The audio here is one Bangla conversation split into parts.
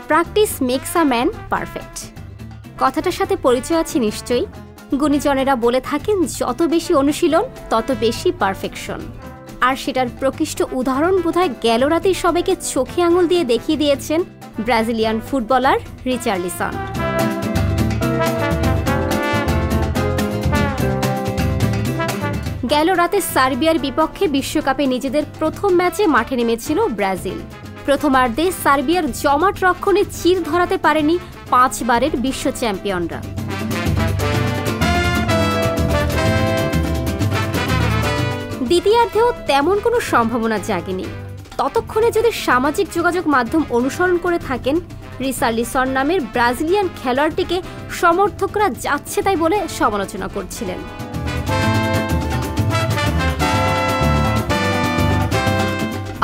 Practice makes a man perfect কথাটার সাথে পরিচয় আছে নিশ্চয়ই। গুণীজনেরা বলে থাকেন যত বেশি অনুশীলন তত বেশি পারফেকশন। আর সেটার প্রকৃষ্ট উদাহরণ বোধহয় গেল রাতেই সবাইকে চোখে আঙুল দিয়ে দেখিয়ে দিয়েছেন ব্রাজিলিয়ান ফুটবলার রিচার্লিসন। গেল রাতে সার্বিয়ার বিপক্ষে বিশ্বকাপে নিজেদের প্রথম ম্যাচে মাঠে নেমেছিল ব্রাজিল। প্রথমার্ধে সার্বিয়ার জমাট রক্ষণে চির ধরাতে পারেনি 5 বারের বিশ্ব চ্যাম্পিয়নরা। দ্বিতীয়ার্ধেও তেমন কোনো সম্ভাবনা জাগেনি। ততক্ষণে যদি সামাজিক যোগাযোগ মাধ্যম অনুসরণ করে থাকেন, রিচার্লিসন নামের ব্রাজিলিয়ান খেলোয়াড়টিকে সমর্থকরা যাচ্ছে তাই বলে সমালোচনা করছিলেন।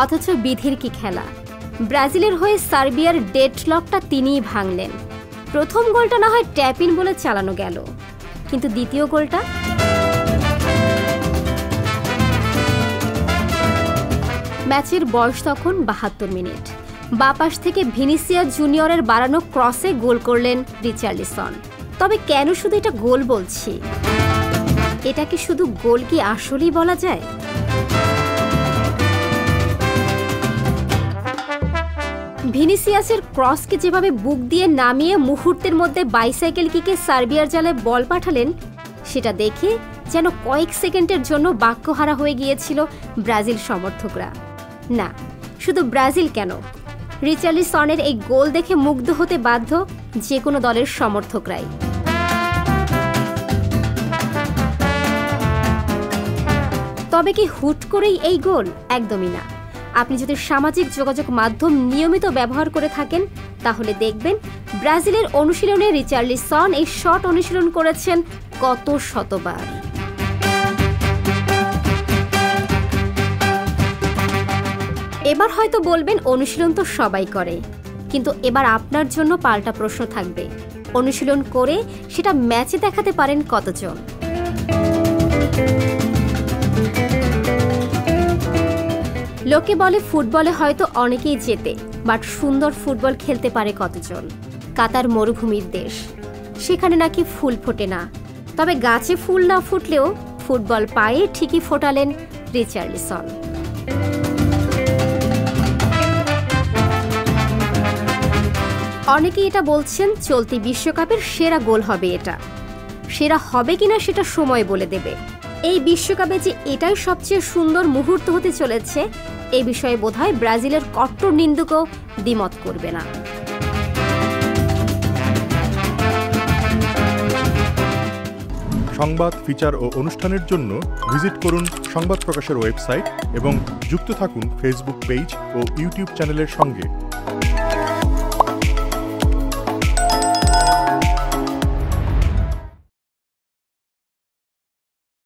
অথচ বিধির কি খেলা, ব্রাজিলের হয়ে সার্বিয়ার ডেডলকটা তিনিই ভাঙলেন। প্রথম গোলটা না হয় ট্যাপ ইন বলে চালানো গেল, কিন্তু দ্বিতীয় গোলটা ম্যাচের বয়স তখন 72 মিনিট। বাপাস থেকে ভিনিসিয়াস জুনিয়রের বাড়ানো ক্রসে গোল করলেন রিচার্লিসন। তবে কেন শুধু এটা গোল বলছি? এটা কি শুধু গোল কি আসলেই বলা যায়? ভিনিসিয়াসের ক্রসকে যেভাবে বুক দিয়ে নামিয়ে মুহূর্তের মধ্যে বাইসাইকেল কিকে সার্বিয়ার জালে বল পাঠালেন, সেটা দেখে যেন কয়েক সেকেন্ডের জন্য বাক্যহারা হয়ে গিয়েছিল ব্রাজিল সমর্থকরা। না, শুধু ব্রাজিল কেন, রিচার্লিসনের এই গোল দেখে মুগ্ধ হতে বাধ্য যে কোনো দলের সমর্থকরাই। তবে কি হুট করেই এই গোল? একদমই না। আপনি যদি সামাজিক যোগাযোগ মাধ্যম নিয়মিত ব্যবহার করে থাকেন, তাহলে দেখবেন ব্রাজিলের অনুশীলনে রিচার্লিসন এই শট অনুশীলন করেছেন কত শতবার। এবার হয়তো বলবেন অনুশীলন তো সবাই করে, কিন্তু এবার আপনার জন্য পাল্টা প্রশ্ন থাকবে, অনুশীলন করে সেটা ম্যাচে দেখাতে পারেন কতজন? লোকে বলে ফুটবলে হয়তো অনেকেই জেতে, বাট সুন্দর ফুটবল খেলতে পারে কতজন? কাতার মরুভূমির দেশ, সেখানে নাকি ফুল ফোটে না। তবে গাছে ফুল না ফুটলেও ফুটবল পায়ে ঠিকই ফোটালেন রিচার্লিসন। অনেকেই এটা বলছেন চলতি বিশ্বকাপের সেরা গোল হবে এটা। সেরা হবে কিনা সেটা সময় বলে দেবে। এই বিশ্বকাপে যে এটাই সবচেয়ে সুন্দর মুহূর্ত হতে চলেছে, এই বিষয়ে বোধহয় ব্রাজিলের কট্টর নিন্দুকও দ্বিমত করবে না। সংবাদ, ফিচার ও অনুষ্ঠানের জন্য ভিজিট করুন সংবাদ প্রকাশের ওয়েবসাইট এবং যুক্ত থাকুন ফেসবুক পেজ ও ইউটিউব চ্যানেলের সঙ্গে।